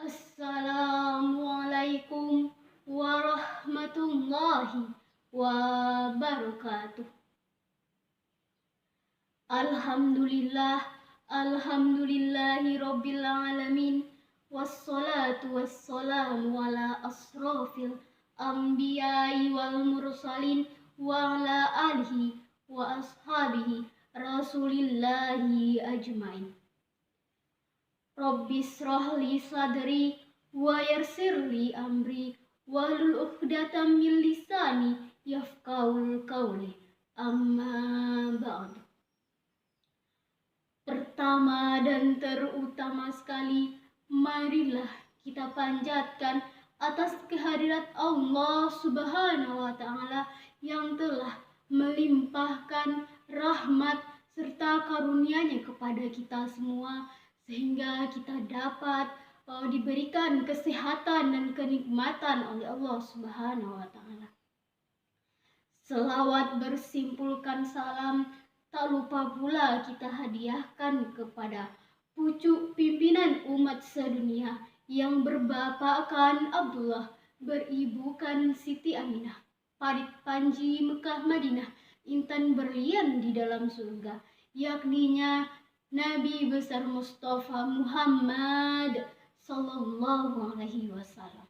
Assalamualaikum warahmatullahi wabarakatuh. Alhamdulillahi rabbil alamin. Wassalatu wassalamu ala asrafil anbiya'i wal mursalin wa ala alihi wa ashabihi rasulillahi ajmain. Rabbi shrah li sadri wa yassir li amri wahlul 'uqdatam min lisani yafqahul qawli. Amma ba'du. Pertama dan terutama sekali, marilah kita panjatkan atas kehadirat Allah Subhanahu wa Ta'ala yang telah melimpahkan rahmat serta karunia-Nya kepada kita semua, sehingga kita dapat diberikan kesehatan dan kenikmatan oleh Allah Subhanahu wa Ta'ala. Selawat bersimpulkan salam, tak lupa pula kita hadiahkan kepada pucuk pimpinan umat sedunia yang berbapakan Abdullah, beribukan Siti Aminah, Parit Panji Mekah Madinah, intan berlian di dalam surga, yakninya Nabi besar Mustafa Muhammad Sallallahu Alaihi Wasallam.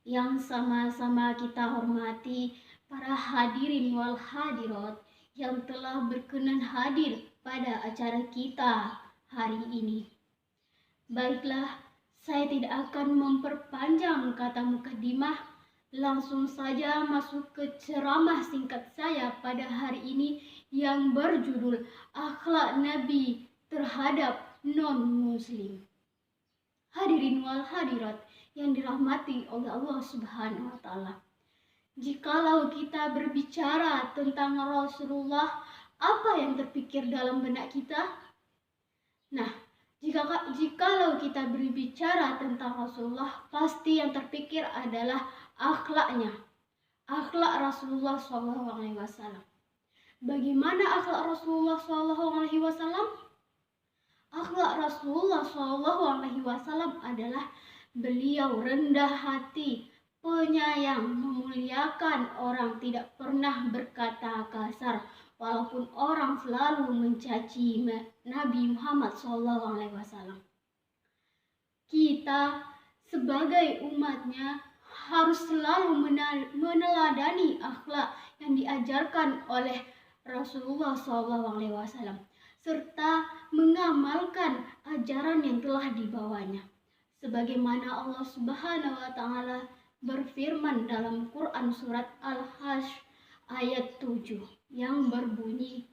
Yang sama-sama kita hormati para hadirin wal hadirat yang telah berkenan hadir pada acara kita hari ini. Baiklah, saya tidak akan memperpanjang kata mukadimah, langsung saja masuk ke ceramah singkat saya pada hari ini yang berjudul Akhlak Nabi terhadap non-muslim. Hadirin wal hadirat yang dirahmati oleh Allah Subhanahu wa Ta'ala. Jikalau kita berbicara tentang Rasulullah, apa yang terpikir dalam benak kita? Nah, jikalau kita berbicara tentang Rasulullah, pasti yang terpikir adalah akhlaknya. Akhlak Rasulullah SAW. Bagaimana akhlak Rasulullah SAW? Akhlak Rasulullah SAW adalah beliau rendah hati, penyayang, memuliakan orang, tidak pernah berkata kasar, walaupun orang selalu mencaci Nabi Muhammad SAW. Kita sebagai umatnya harus selalu meneladani akhlak yang diajarkan oleh Rasulullah SAW, serta mengamalkan ajaran yang telah dibawanya. Sebagaimana Allah Subhanahu wa Ta'ala berfirman dalam Quran surat Al-Hasyr ayat 7 yang berbunyi,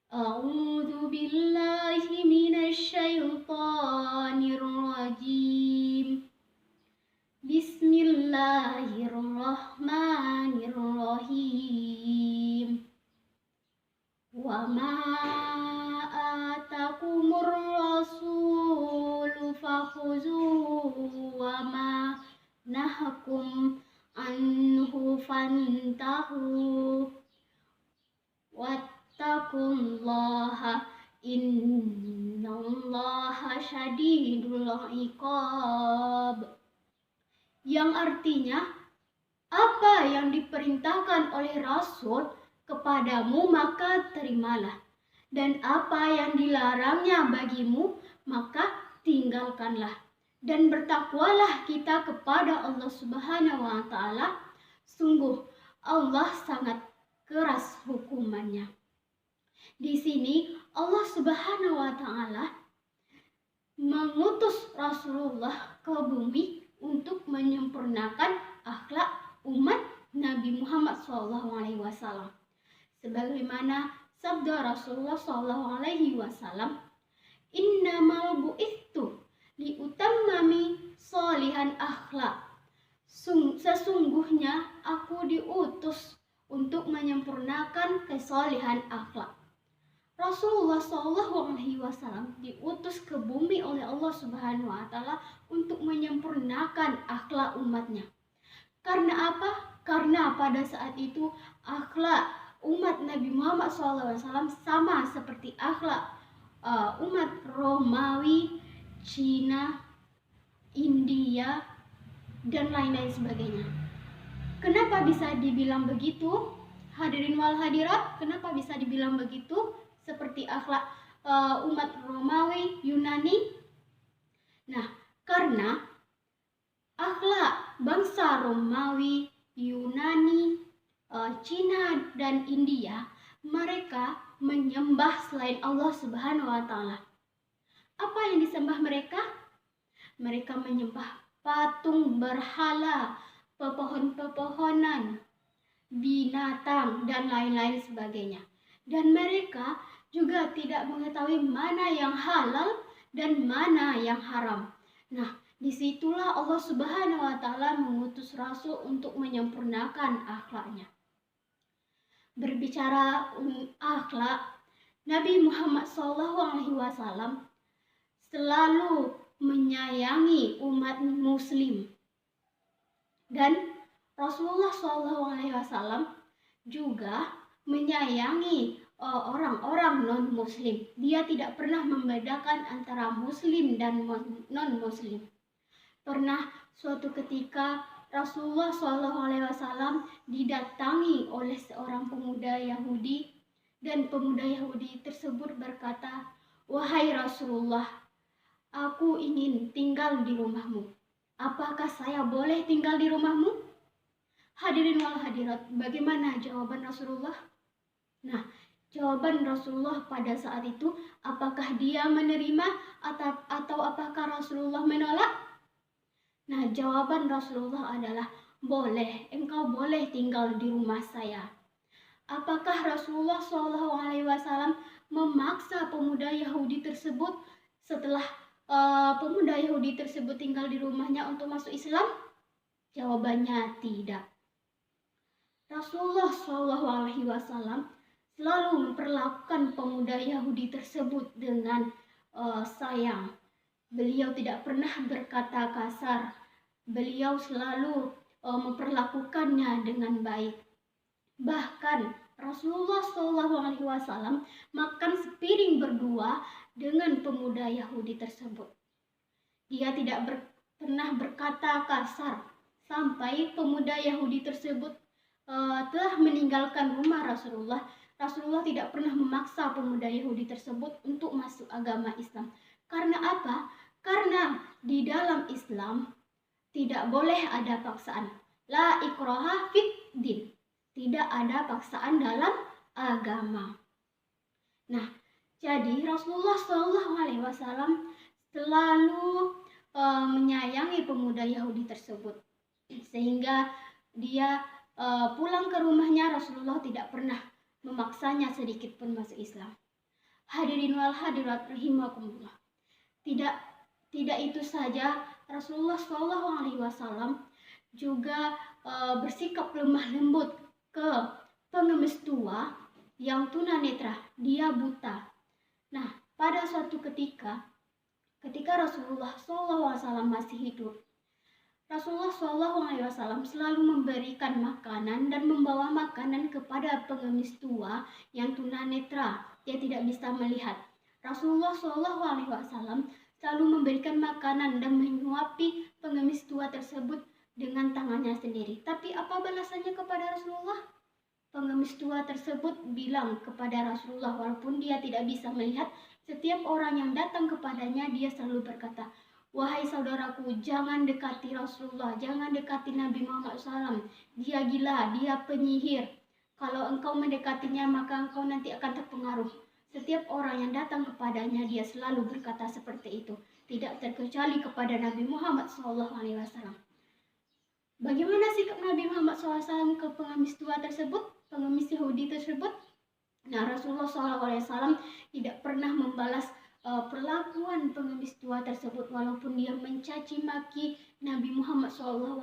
A'udzu billahi minasy syaithanir rajim. Bismillahirrahmanirrahim. Wa ma atakumur rasulu fakhuzuhu wa ma nahakum anhu fantahu wattaqullaha innallaha syadidul iqab. Yang artinya, apa yang diperintahkan oleh Rasul kepadamu maka terimalah, dan apa yang dilarangnya bagimu maka tinggalkanlah, dan bertakwalah kita kepada Allah Subhanahu wa Ta'ala. Sungguh Allah sangat keras hukumannya. Di sini Allah Subhanahu wa Ta'ala mengutus Rasulullah ke bumi untuk menyempurnakan akhlak umat Nabi Muhammad SAW. Sebagaimana sabda Rasulullah SAW, innamal bu'ithu liutammami sholihan akhlak. Sesungguhnya aku diutus untuk menyempurnakan kesolehan akhlak. Rasulullah SAW diutus ke bumi oleh Allah Subhanahu wa Ta'ala untuk menyempurnakan akhlak umatnya. Karena apa? Karena pada saat itu akhlak umat Nabi Muhammad SAW sama seperti akhlak umat Romawi, Cina, India, dan lain-lain sebagainya. Kenapa bisa dibilang begitu? Hadirin wal hadirat, kenapa bisa dibilang begitu? Seperti akhlak umat Romawi, Yunani. Nah, karena akhlak bangsa Romawi, Yunani, Cina, dan India, mereka menyembah selain Allah Subhanahu wa Ta'ala. Apa yang disembah mereka? Mereka menyembah patung berhala, pepohonan, binatang, dan lain-lain sebagainya. Dan mereka juga tidak mengetahui mana yang halal dan mana yang haram. Nah, disitulah Allah Subhanahu wa Ta'ala mengutus Rasul untuk menyempurnakan akhlaknya. Berbicara akhlak, Nabi Muhammad SAW selalu menyayangi umat Muslim, dan Rasulullah SAW juga menyayangi orang-orang non-Muslim. Dia tidak pernah membedakan antara Muslim dan non-Muslim. Pernah suatu ketika Rasulullah SAW didatangi oleh seorang pemuda Yahudi, dan pemuda Yahudi tersebut berkata, "Wahai Rasulullah, aku ingin tinggal di rumahmu. Apakah saya boleh tinggal di rumahmu?" Hadirin wal hadirat, bagaimana jawaban Rasulullah? Nah, jawaban Rasulullah pada saat itu, apakah dia menerima atau apakah Rasulullah menolak? Nah, jawaban Rasulullah adalah, boleh, engkau boleh tinggal di rumah saya. Apakah Rasulullah SAW memaksa pemuda Yahudi tersebut setelah pemuda Yahudi tersebut tinggal di rumahnya untuk masuk Islam? Jawabannya tidak. Rasulullah SAW selalu memperlakukan pemuda Yahudi tersebut dengan sayang. Beliau tidak pernah berkata kasar. Beliau selalu memperlakukannya dengan baik. Bahkan Rasulullah SAW makan sepiring berdua dengan pemuda Yahudi tersebut. Dia tidak pernah berkata kasar sampai pemuda Yahudi tersebut telah meninggalkan rumah Rasulullah. Rasulullah tidak pernah memaksa pemuda Yahudi tersebut untuk masuk agama Islam. Karena apa? Karena di dalam Islam tidak boleh ada paksaan. La ikraha fid din. Tidak ada paksaan dalam agama. Nah, jadi Rasulullah SAW selalu menyayangi pemuda Yahudi tersebut, sehingga dia pulang ke rumahnya. Rasulullah tidak pernah memaksanya sedikit pun masuk Islam. Hadirin wal hadirat rahimakumullah. Tidak itu saja, Rasulullah SAW juga bersikap lemah lembut ke pengemis tua yang tunanetra, dia buta. Nah, pada suatu ketika Rasulullah SAW masih hidup, Rasulullah SAW selalu memberikan makanan dan membawa makanan kepada pengemis tua yang tunanetra, dia tidak bisa melihat. Rasulullah SAW selalu memberikan makanan dan menyuapi pengemis tua tersebut dengan tangannya sendiri. Tapi apa balasannya kepada Rasulullah? Pengemis tua tersebut bilang kepada Rasulullah, walaupun dia tidak bisa melihat, setiap orang yang datang kepadanya dia selalu berkata, "Wahai saudaraku, jangan dekati Rasulullah, jangan dekati Nabi Muhammad SAW. Dia gila, dia penyihir. Kalau engkau mendekatinya maka engkau nanti akan terpengaruh." Setiap orang yang datang kepadanya dia selalu berkata seperti itu, tidak terkecuali kepada Nabi Muhammad SAW. Bagaimana sikap Nabi Muhammad SAW ke pengemis tua tersebut, pengemis Yahudi tersebut? Nah, Rasulullah SAW tidak pernah membalas perlakuan pengemis tua tersebut, walaupun dia mencaci maki Nabi Muhammad SAW,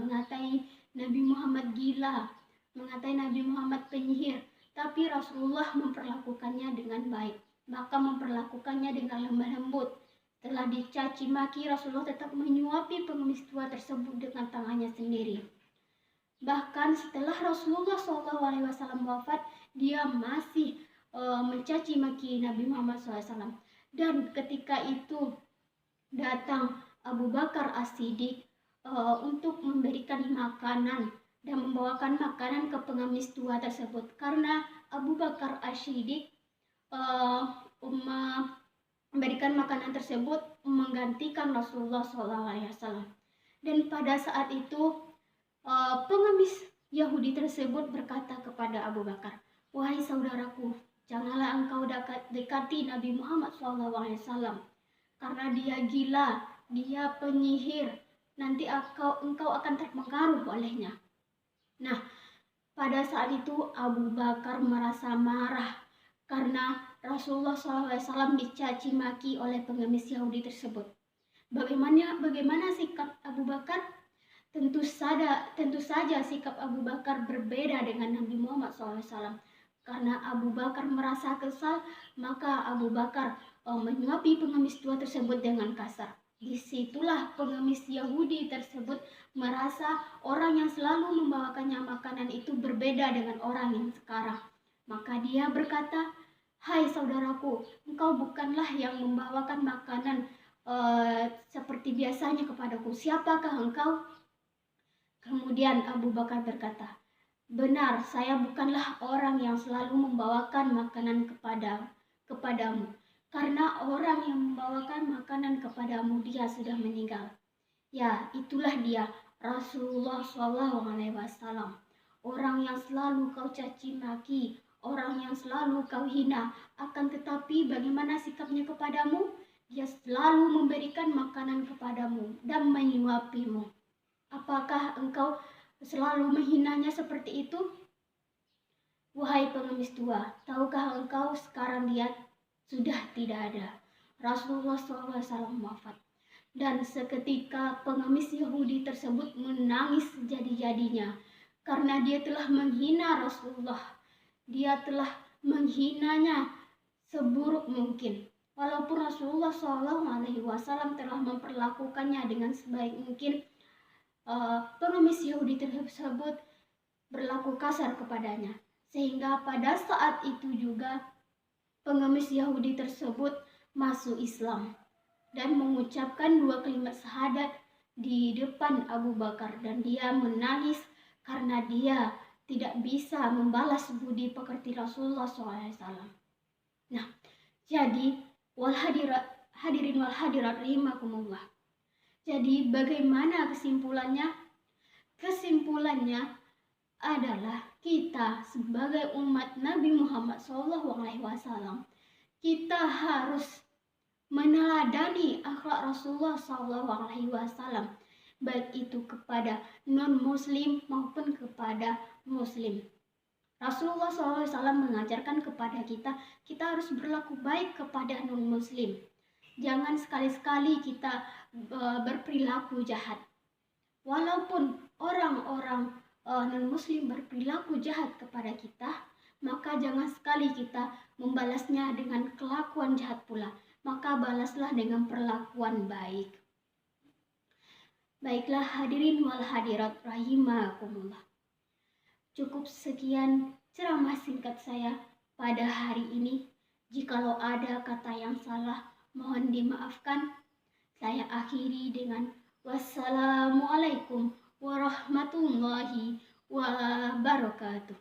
mengatai Nabi Muhammad gila, mengatai Nabi Muhammad penyihir. Tapi Rasulullah memperlakukannya dengan baik, maka memperlakukannya dengan lemah lembut. Setelah dicaci maki, Rasulullah tetap menyuapi pengemis tua tersebut dengan tangannya sendiri. Bahkan setelah Rasulullah SAW wafat, dia masih mencaci maki Nabi Muhammad SAW. Dan ketika itu datang Abu Bakar As-Siddiq untuk memberikan makanan dan membawakan makanan ke pengemis tua tersebut, karena Abu Bakar As-Siddiq memberikan makanan tersebut menggantikan Rasulullah SAW. Dan pada saat itu pengemis Yahudi tersebut berkata kepada Abu Bakar, "Wahai saudaraku, janganlah engkau dekati Nabi Muhammad SAW, karena dia gila, dia penyihir, nanti engkau akan terpengaruh olehnya." Nah, pada saat itu Abu Bakar merasa marah karena Rasulullah SAW dicaci maki oleh pengemis Yahudi tersebut. Bagaimana sikap Abu Bakar? Tentu saja sikap Abu Bakar berbeda dengan Nabi Muhammad SAW. Karena Abu Bakar merasa kesal, maka Abu Bakar menyuapi pengemis tua tersebut dengan kasar. Disitulah pengemis Yahudi tersebut merasa orang yang selalu membawakannya makanan itu berbeda dengan orang yang sekarang. Maka dia berkata, "Hai saudaraku, engkau bukanlah yang membawakan makanan seperti biasanya kepadaku. Siapakah engkau?" Kemudian Abu Bakar berkata, "Benar, saya bukanlah orang yang selalu membawakan makanan kepadamu. Karena orang yang membawakan makanan kepadamu dia sudah meninggal. Ya, itulah dia, Rasulullah SAW. Orang yang selalu kau caci maki, orang yang selalu kau hina. Akan tetapi bagaimana sikapnya kepadamu? Dia selalu memberikan makanan kepadamu dan menyuapimu. Apakah engkau selalu menghinanya seperti itu? Wahai pengemis tua, tahukah engkau sekarang dia sudah tidak ada. Rasulullah SAW wafat." Dan seketika pengemis Yahudi tersebut menangis jadi-jadinya karena dia telah menghina Rasulullah. Dia telah menghinanya seburuk mungkin. Walaupun Rasulullah SAW telah memperlakukannya dengan sebaik mungkin, pengemis Yahudi tersebut berlaku kasar kepadanya. Sehingga pada saat itu juga pengemis Yahudi tersebut masuk Islam dan mengucapkan 2 kalimat syahadat di depan Abu Bakar, dan dia menangis karena dia tidak bisa membalas budi pekerti Rasulullah SAW. Nah, jadi hadirin wal hadirat rahimakumullah. Jadi bagaimana kesimpulannya? Kesimpulannya adalah kita sebagai umat Nabi Muhammad SAW, kita harus meneladani akhlak Rasulullah SAW, baik itu kepada non-muslim maupun kepada muslim. Rasulullah SAW mengajarkan kepada kita harus berlaku baik kepada non-muslim. Jangan sekali-sekali kita berperilaku jahat. Walaupun orang-orang non-muslim berperilaku jahat kepada kita, maka jangan sekali kita membalasnya dengan kelakuan jahat pula. Maka balaslah dengan perlakuan baik. Baiklah hadirin wal hadirat rahimakumullah. Cukup sekian ceramah singkat saya pada hari ini. Jikalau ada kata yang salah, mohon dimaafkan. Saya akhiri dengan wassalamualaikum warahmatullahi wabarakatuh.